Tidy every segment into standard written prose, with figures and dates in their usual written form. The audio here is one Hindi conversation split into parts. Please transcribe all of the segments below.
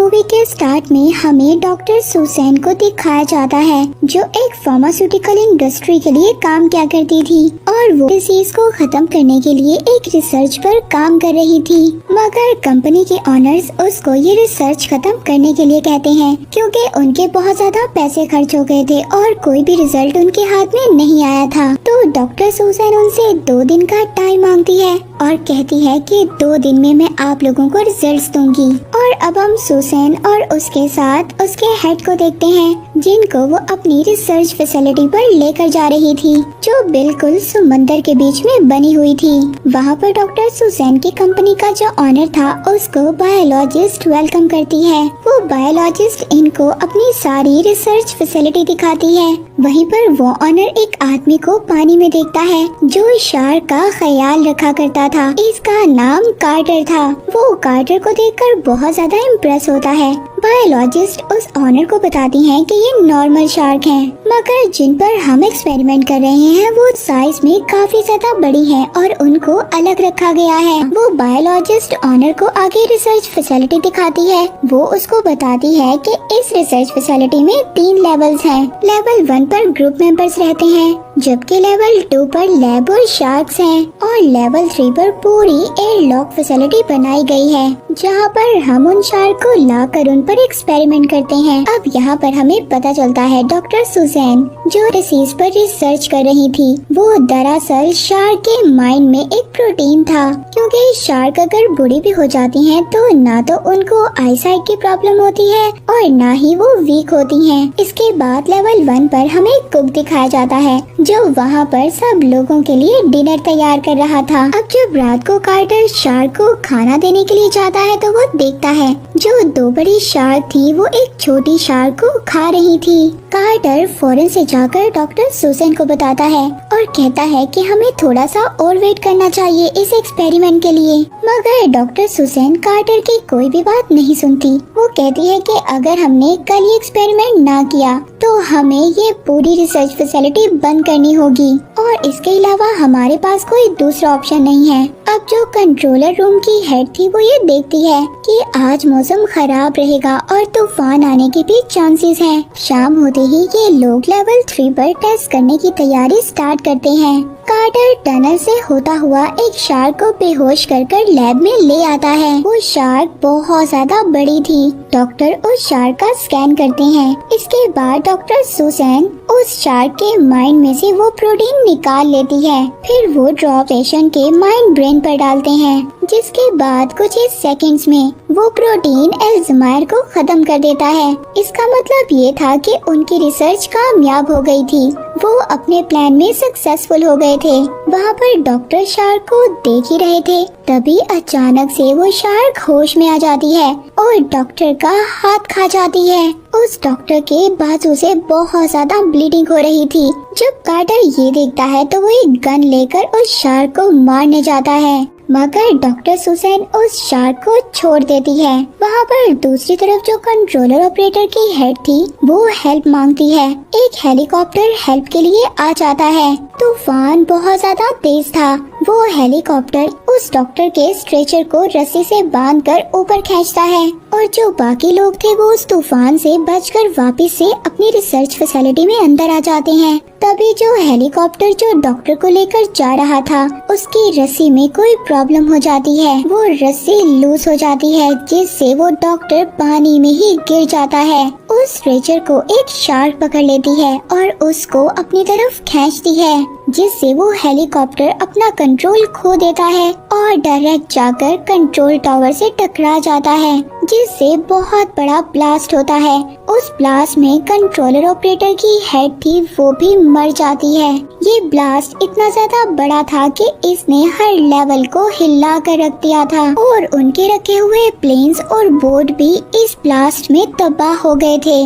मूवी के स्टार्ट में हमें डॉक्टर सुसैन को दिखाया जाता है, जो एक फार्मास्यूटिकल इंडस्ट्री के लिए काम किया करती थी और वो डिसीज को खत्म करने के लिए एक रिसर्च पर काम कर रही थी। मगर कंपनी के ऑनर्स उसको ये रिसर्च खत्म करने के लिए कहते हैं, क्योंकि उनके बहुत ज्यादा पैसे खर्च हो गए थे और कोई भी रिजल्ट उनके हाथ में नहीं आया था। तो डॉक्टर सुसैन उनसे 2 दिन का टाइम मांगती है और कहती है कि 2 दिन में मैं आप लोगों को रिजल्ट्स दूंगी। और अब हम सुसैन और उसके साथ उसके हेड को देखते हैं, जिनको वो अपनी रिसर्च फैसिलिटी पर लेकर जा रही थी, जो बिल्कुल समंदर के बीच में बनी हुई थी। वहाँ पर डॉक्टर सुसैन की कंपनी का जो ऑनर था, उसको बायोलॉजिस्ट वेलकम करती है। वो बायोलॉजिस्ट इनको अपनी सारी रिसर्च फैसिलिटी दिखाती है। वहीं पर वो ऑनर एक आदमी को पानी में देखता है, जो शार्क का ख्याल रखा करता था। इसका नाम कार्टर था। वो कार्टर को देखकर बहुत ज्यादा इम्प्रेस होता है। बायोलॉजिस्ट उस ऑनर को बताती हैं कि ये नॉर्मल शार्क हैं, मगर जिन पर हम एक्सपेरिमेंट कर रहे हैं वो साइज में काफी ज्यादा बड़ी हैं और उनको अलग रखा गया है। वो बायोलॉजिस्ट ऑनर को आगे रिसर्च फैसिलिटी दिखाती है। वो उसको बताती है कि इस रिसर्च फैसिलिटी में 3 लेवल्स हैं। लेवल 1 पर ग्रुप मेंबर्स रहते हैं, जबकि लेवल 2 पर लैब और शार्क्स हैं और लेवल 3 पर पूरी एयरलॉक फैसिलिटी बनाई गई है, जहाँ पर हम उन शार्क को लाकर उन पर एक्सपेरिमेंट करते हैं। अब यहाँ पर हमें पता चलता है डॉक्टर सुसैन जो डिसीज पर रिसर्च कर रही थी, वो दरअसल शार्क के माइंड में एक प्रोटीन था, क्योंकि शार्क अगर बूढ़ी भी हो जाती हैं तो ना तो उनको आईसाइट की प्रॉब्लम होती है और ना ही वो वीक होती हैं। इसके बाद लेवल 1 पर हमें कुक दिखाया जाता है, जो वहाँ पर सब लोगों के लिए डिनर तैयार कर रहा था। अब जब रात को कार्टर शार्क को खाना देने के लिए जाता है तो वो देखता है जो 2 बड़ी शार्क थी वो एक छोटी शार्क को खा रही थी। कार्टर फौरन से जाकर डॉक्टर सुसैन को बताता है और कहता है कि हमें थोड़ा सा और वेट करना चाहिए इस एक्सपेरिमेंट के लिए। मगर डॉक्टर सुसैन कार्टर की कोई भी बात नहीं सुनती। वो कहती है कि अगर हमने कल ये एक्सपेरिमेंट ना किया तो हमें ये पूरी रिसर्च फैसिलिटी बंद करनी होगी और इसके अलावा हमारे पास कोई दूसरा ऑप्शन नहीं है। अब जो कंट्रोलर रूम की हेड थी वो ये देखती है कि आज मौसम खराब रहेगा और तूफान आने के भी चांसेस हैं। शाम होते ही ये लोग लेवल 3 पर टेस्ट करने की तैयारी स्टार्ट करते हैं। कार्टर टनल से होता हुआ एक शार्क को बेहोश कर लैब में ले आता है। वो शार्क बहुत ज्यादा बड़ी थी। डॉक्टर उस शार्क का स्कैन करते हैं। इसके बाद डॉक्टर सुसैन उस शार्क के माइंड में से वो प्रोटीन निकाल लेती है। फिर वो ड्रॉप पेशेंट के माइंड ब्रेन पर डालते हैं, जिसके बाद कुछ ही सेकंड्स में वो प्रोटीन अल्जाइमर को खत्म कर देता है। इसका मतलब ये था कि उनकी रिसर्च कामयाब हो गई थी। वो अपने प्लान में सक्सेसफुल हो गए थे। वहाँ पर डॉक्टर शार्क को देख ही रहे थे, तभी अचानक से वो शार्क होश में आ जाती है और डॉक्टर का हाथ खा जाती है। उस डॉक्टर के बाजू से बहुत ज्यादा ब्लीडिंग हो रही थी। जब कार्टर ये देखता है तो वो एक गन लेकर उस शार्क को मारने जाता है, मगर डॉक्टर सुसैन उस शार्क को छोड़ देती है। वहाँ पर दूसरी तरफ जो कंट्रोलर ऑपरेटर की हेड थी वो हेल्प मांगती है। एक हेलीकॉप्टर हेल्प के लिए आ जाता है। तूफान बहुत ज्यादा तेज था। वो हेलीकॉप्टर उस डॉक्टर के स्ट्रेचर को रस्सी से बांधकर ऊपर खींचता है और जो बाकी लोग थे वो उस तूफान से बचकर वापस से अपनी रिसर्च फैसिलिटी में अंदर आ जाते हैं। तभी जो हेलीकॉप्टर जो डॉक्टर को लेकर जा रहा था, उसकी रस्सी में कोई प्रॉब्लम हो जाती है। वो रस्सी लूज हो जाती है, जिससे वो डॉक्टर पानी में ही गिर जाता है। उस स्ट्रेचर को एक शार्क पकड़ लेती है और उसको अपनी तरफ खींचती है, जिससे वो हेलीकॉप्टर अपना कंट्रोल खो देता है और डायरेक्ट जाकर कंट्रोल टावर से टकरा जाता है, जिससे बहुत बड़ा ब्लास्ट होता है। उस ब्लास्ट में कंट्रोलर ऑपरेटर की हेड थी वो भी मर जाती है। ये ब्लास्ट इतना ज्यादा बड़ा था कि इसने हर लेवल को हिला कर रख दिया था और उनके रखे हुए प्लेन्स और बोट भी इस ब्लास्ट में तबाह हो गए थे।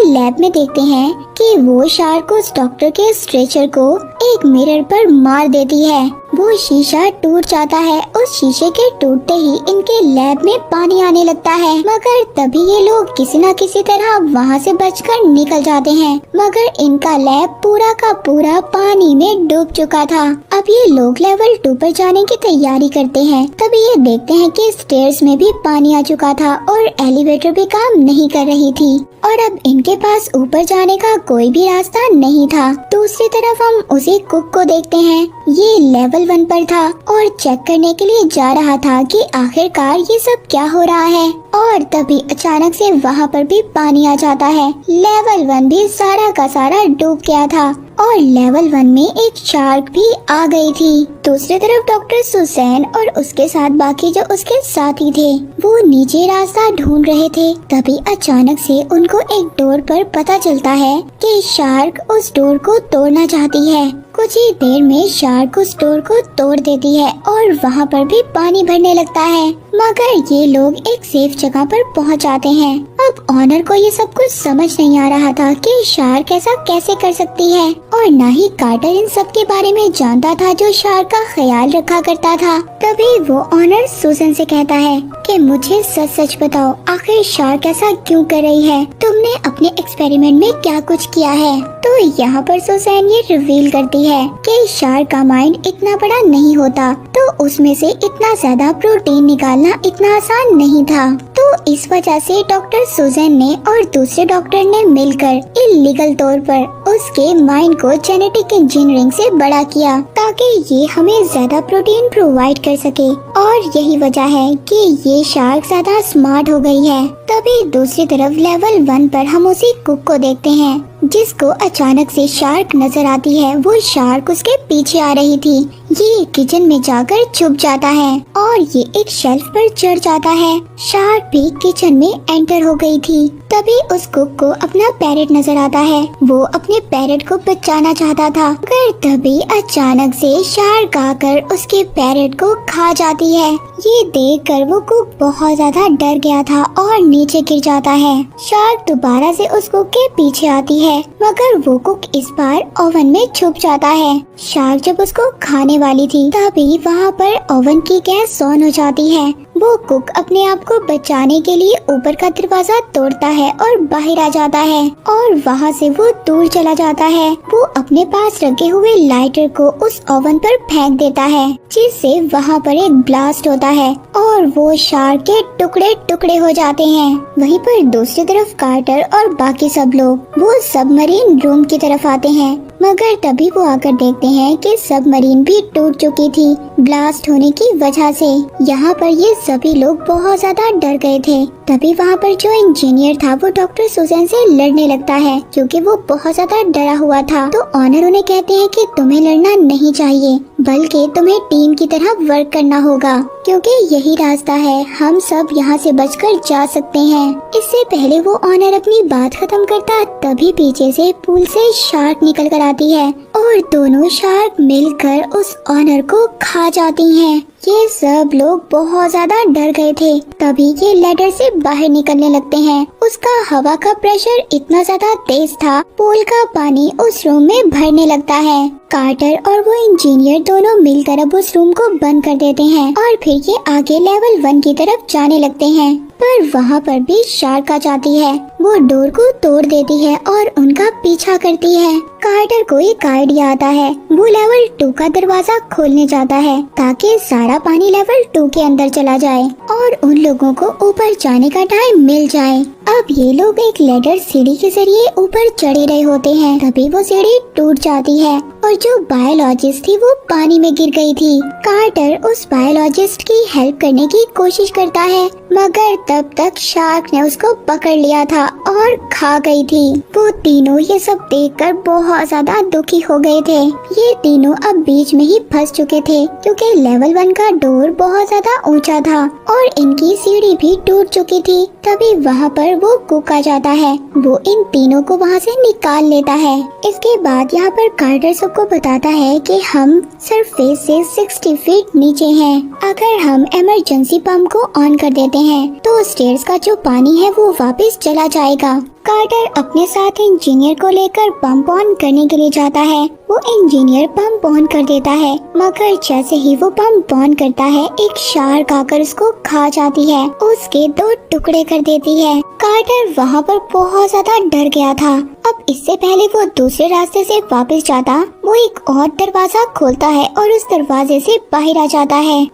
लैब में देखते हैं कि वो शार्क उस डॉक्टर के स्ट्रेचर को एक मिरर पर मार देती है। वो शीशा टूट जाता है। उस शीशे के टूटते ही इनके लैब में पानी आने लगता है, मगर तभी ये लोग किसी न किसी तरह वहाँ से बचकर निकल जाते हैं। मगर इनका लैब पूरा का पूरा पानी में डूब चुका था। अब ये लोग लेवल 2 पर जाने की तैयारी करते हैं। तभी ये देखते हैं कि स्टेयर्स में भी पानी आ चुका था और एलिवेटर भी काम नहीं कर रही थी और अब इनके पास ऊपर जाने का कोई भी रास्ता नहीं था। दूसरी तरफ हम उसी कुक को देखते हैं। ये लेवल 1 पर था और चेक करने के लिए जा रहा था कि आखिरकार ये सब क्या हो रहा है और तभी अचानक से वहाँ पर भी पानी आ जाता है। लेवल 1 भी सारा का सारा डूब गया था और लेवल 1 में एक शार्क भी आ गई थी। दूसरी तरफ डॉक्टर सुसैन और उसके साथ बाकी जो उसके साथी थे वो नीचे रास्ता ढूंढ रहे थे। तभी अचानक से उनको एक डोर पर पता चलता है कि शार्क उस डोर को तोड़ना चाहती है। कुछ ही देर में शार्क उस डोर को तोड़ देती है और वहाँ पर भी पानी भरने लगता है, मगर ये लोग एक सेफ जगह पर पहुँच जाते हैं। अब ऑनर को ये सब कुछ समझ नहीं आ रहा था कि शार्क ऐसा कैसे कर सकती है और न ही कार्टर इन सब के बारे में जानता था जो शार्क का ख्याल रखा करता था। तभी वो ऑनर सुसन से कहता है कि मुझे सच सच बताओ, आखिर शार्क ऐसा क्यों कर रही है? तुमने अपने एक्सपेरिमेंट में क्या कुछ किया है? तो यहाँ पर सुसन ये रिवील करती है कि शार्क का माइंड इतना बड़ा नहीं होता, तो उसमें से इतना ज्यादा प्रोटीन निकालना इतना आसान नहीं था। तो इस वजह से डॉक्टर सुजैन ने और दूसरे डॉक्टर ने मिलकर इलीगल तौर पर उसके माइंड को जेनेटिक इंजीनियरिंग से बड़ा किया ताकि ये हमें ज्यादा प्रोटीन प्रोवाइड कर सके और यही वजह है कि ये शार्क ज्यादा स्मार्ट हो गई है। तभी दूसरी तरफ लेवल 1 पर हम उसी कुक को देखते हैं जिसको अचानक से शार्क नजर आती है। वो शार्क उसके पीछे आ रही थी। ये किचन में जाकर छुप जाता है और ये एक शेल्फ पर चढ़ जाता है। शार्क भी किचन में एंटर हो गई थी। तभी उस कुक को अपना पैरेट नजर आता है। वो अपने पैरेट को बचाना चाहता था, मगर तभी अचानक से शार्क आकर उसके पैरेट को खा जाती है। ये देखकर वो कुक बहुत ज्यादा डर गया था और नीचे गिर जाता है। शार्क दोबारा से उस कुक के पीछे आती है, मगर वो कुक इस बार ओवन में छुप जाता है। शार्क जब उसको खाने वाली थी तभी वहाँ पर ओवन की गैस ऑन हो जाती है। वो कुक अपने आप को बचाने के लिए ऊपर का दरवाजा तोड़ता है और बाहर आ जाता है और वहाँ से वो दूर चला जाता है। वो अपने पास रखे हुए लाइटर को उस ओवन पर फेंक देता है, जिससे वहाँ पर एक ब्लास्ट होता है और वो शार्क के टुकड़े टुकड़े हो जाते हैं। वहीं पर दूसरी तरफ कार्टर और बाकी सब लोग वो सबमरीन रूम की तरफ आते हैं, मगर तभी वो आकर देखते हैं कि सबमरीन भी टूट चुकी थी ब्लास्ट होने की वजह से। यहाँ पर ये सभी लोग बहुत ज्यादा डर गए थे। तभी वहाँ पर जो इंजीनियर था वो डॉक्टर सुजैन से लड़ने लगता है, क्योंकि वो बहुत ज्यादा डरा हुआ था। तो ऑनर उन्हें कहते हैं कि तुम्हें लड़ना नहीं चाहिए, बल्कि तुम्हें टीम की तरह वर्क करना होगा, क्योंकि यही रास्ता है, हम सब यहाँ से बचकर जा सकते हैं। इससे पहले वो ऑनर अपनी बात खत्म करता तभी पीछे से पूल से शार्क निकल कर आती है और दोनों शार्क मिलकर उस ऑनर को खा जाती हैं। ये सब लोग बहुत ज्यादा डर गए थे। तभी ये लैडर से बाहर निकलने लगते हैं। उसका हवा का प्रेशर इतना ज्यादा तेज था, पूल का पानी उस रूम में भरने लगता है। कार्टर और वो इंजीनियर दोनों मिलकर अब उस रूम को बंद कर देते हैं और फिर ये आगे लेवल 1 की तरफ जाने लगते हैं। पर वहाँ पर भी शार्क आ जाती है। वो डोर को तोड़ देती है और उनका पीछा करती है। कार्टर को एक आइडिया आता है। वो लेवल 2 का दरवाजा खोलने जाता है ताकि सारा पानी लेवल 2 के अंदर चला जाए और उन लोगों को ऊपर जाने का टाइम मिल जाए। अब ये लोग एक लेडर सीढ़ी के जरिए ऊपर चढ़े रहे होते हैं। तभी वो सीढ़ी टूट जाती है और जो बायोलॉजिस्ट थी वो पानी में गिर गई थी। कार्टर उस बायोलॉजिस्ट की हेल्प करने की कोशिश करता है, मगर तब तक शार्क ने उसको पकड़ लिया था और खा गई थी। वो तीनों ये सब देखकर बहुत ज्यादा दुखी हो गए थे। ये तीनों अब बीच में ही फंस चुके थे, क्योंकि लेवल 1 का डोर बहुत ज्यादा ऊंचा था और इनकी सीढ़ी भी टूट चुकी थी। तभी वहाँ पर वो कुक आ जाता है। वो इन तीनों को वहाँ से निकाल लेता है। इसके बाद यहाँ पर कार्टर सबको बताता है कि हम सरफेस से 60 फीट नीचे हैं। अगर हम इमरजेंसी पंप को ऑन कर देते हैं तो स्टेयर्स का जो पानी है वो वापस चला जाएगा। कार्टर अपने साथ इंजीनियर को लेकर पंप ऑन करने के लिए जाता है, वो इंजीनियर पंप ऑन कर देता है, मगर जैसे ही वो पंप ऑन करता है एक शार्क आकर उसको खा जाती है, उसके 2 टुकड़े कर देती है। कार्टर वहाँ पर बहुत ज्यादा डर गया था। अब इससे पहले वो दूसरे रास्ते से वापस जाता, वो एक और दरवाजा खोलता है और उस दरवाजे से बाहर आ जाता है।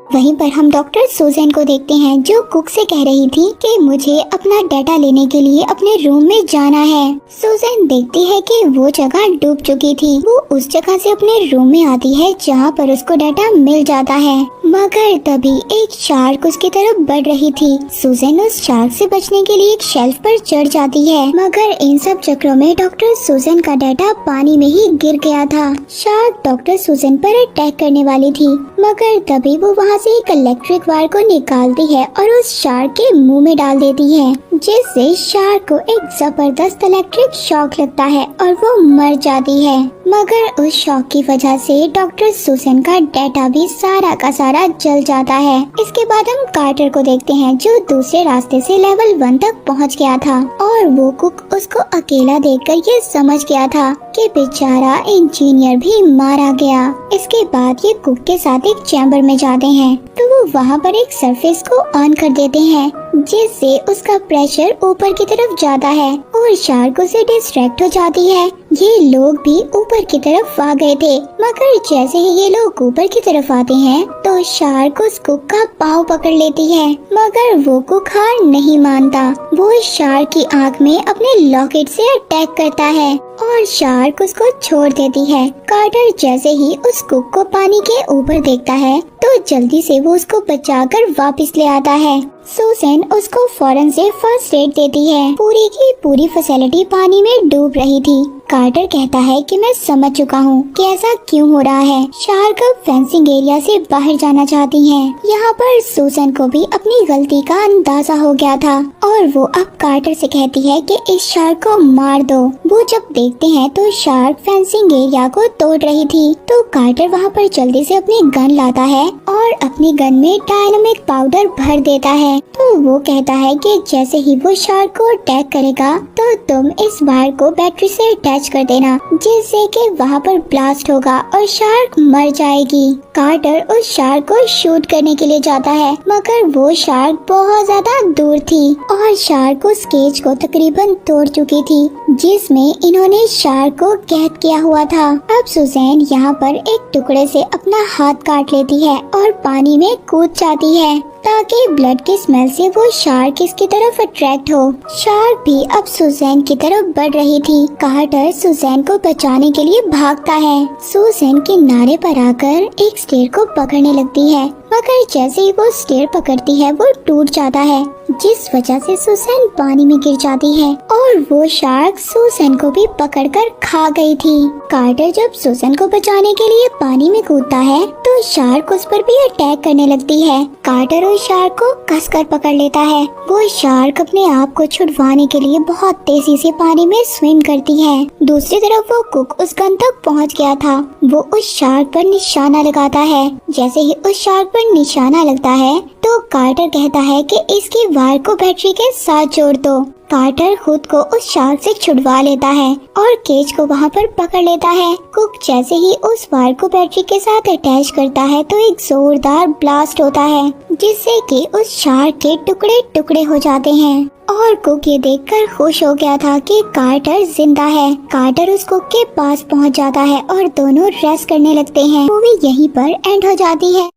वहीं पर हम डॉक्टर सुजैन को देखते हैं जो कुक से कह रही थी कि मुझे अपना डाटा लेने के लिए अपने रूम में जाना है। सुजैन देखती है कि वो जगह डूब चुकी थी। वो उस जगह से अपने रूम में आती है जहाँ पर उसको डाटा मिल जाता है, मगर तभी एक शार्क उसकी तरफ बढ़ रही थी। सुजैन उस शार्क से बचने के लिए एक शेल्फ पर चढ़ जाती है, मगर इन सब चक्रों में डॉक्टर सुजैन का डाटा पानी में ही गिर गया था। शार्क डॉक्टर सुजैन पर अटैक करने वाली थी, मगर तभी वो वहाँ से एक इलेक्ट्रिक वायर को निकालती है और उस शार्क के मुंह में डाल देती है, जिससे शार्क को एक जबरदस्त इलेक्ट्रिक शॉक लगता है और वो मर जाती है। मगर उस शॉक की वजह से डॉक्टर सुजैन का डाटा भी सारा का सारा जल जाता है। इसके बाद हम कार्टर को देखते हैं जो दूसरे रास्ते से लेवल 1 तक पहुंच गया था और वो कुक उसको अकेला देखकर ये समझ गया था कि बेचारा इंजीनियर भी मारा गया। इसके बाद ये कुक के साथ एक चैम्बर में जाते हैं, तो वो वहाँ पर एक सरफेस को ऑन कर देते हैं, जिससे उसका प्रेशर ऊपर की तरफ जाता है और शार्क उसे डिस्ट्रैक्ट हो जाती है। ये लोग भी ऊपर की तरफ आ गए थे, मगर जैसे ही ये लोग ऊपर की तरफ आते हैं तो शार्क उस कुक का पाँव पकड़ लेती है, मगर वो कुक हार नहीं मानता। वो शार्क की आंख में अपने लॉकेट से अटैक करता है और शार्क उसको छोड़ देती है। कार्टर जैसे ही उस कुक को पानी के ऊपर देखता है तो जल्दी से वो उसको बचाकर वापस ले आता है। सुजैन उसको फौरन से फर्स्ट एड देती है। पूरी की पूरी फैसिलिटी पानी में डूब रही थी। कार्टर कहता है कि मैं समझ चुका हूँ कि ऐसा क्यों हो रहा है। शार्क अब फेंसिंग एरिया से बाहर जाना चाहती हैं। यहाँ पर सुजैन को भी अपनी गलती का अंदाजा हो गया था और वो अब कार्टर से कहती है कि इस शार्क को मार दो। वो जब देखते हैं तो शार्क फेंसिंग एरिया को तोड़ रही थी, तो कार्टर वहाँ पर जल्दी से अपनी गन लाता है और अपनी गन में डायनामिक पाउडर भर देता है। तो वो कहता है कि जैसे ही वो शार्क को अटैक करेगा तो तुम इस वायर को बैटरी से अटैच कर देना, जिससे कि वहाँ पर ब्लास्ट होगा और शार्क मर जाएगी। कार्टर उस शार्क को शूट करने के लिए जाता है, मगर वो शार्क बहुत ज्यादा दूर थी और शार्क उस केज को तकरीबन तोड़ चुकी थी जिसमें इन्होंने शार्क को कैद किया हुआ था। अब सुजैन यहाँ पर एक टुकड़े से अपना हाथ काट लेती है और पानी में कूद जाती है ताकि ब्लड की स्मेल से वो शार्क इसकी तरफ अट्रैक्ट हो। शार्क भी अब सुजैन की तरफ बढ़ रही थी। कार्टर सुजैन को बचाने के लिए भागता है। सुजैन किनारे पर आकर एक स्टेयर को पकड़ने लगती है, मगर जैसे ही वो स्टेयर पकड़ती है वो टूट जाता है, जिस वजह से सुजैन पानी में गिर जाती है और वो शार्क सुजैन को भी पकड़कर खा गई थी। कार्टर जब सुजैन को बचाने के लिए पानी में कूदता है तो शार्क उस पर भी अटैक करने लगती है। कार्टर उस शार्क को कसकर पकड़ लेता है। वो शार्क अपने आप को छुड़वाने के लिए बहुत तेजी से पानी में स्विम करती है। दूसरी तरफ वो कुक उस गन तक पहुंच गया था। वो उस शार्क पर निशाना लगाता है। जैसे ही उस शार्क पर निशाना लगता है तो कार्टर कहता है कि इसकी वायर को बैटरी के साथ जोड़ दो। कार्टर खुद को उस शार्क से छुड़वा लेता है और केज को वहाँ पर पकड़ लेता है। कुक जैसे ही उस वायर को बैटरी के साथ अटैच करता है तो एक जोरदार ब्लास्ट होता है, जिससे कि उस शार्क के टुकड़े टुकड़े हो जाते हैं और कुक ये देखकर खुश हो गया था कि कार्टर जिंदा है। कार्टर उस कुक के पास पहुँच जाता है और दोनों रेस्ट करने लगते हैं। मूवी यहीं पर एंड हो जाती है।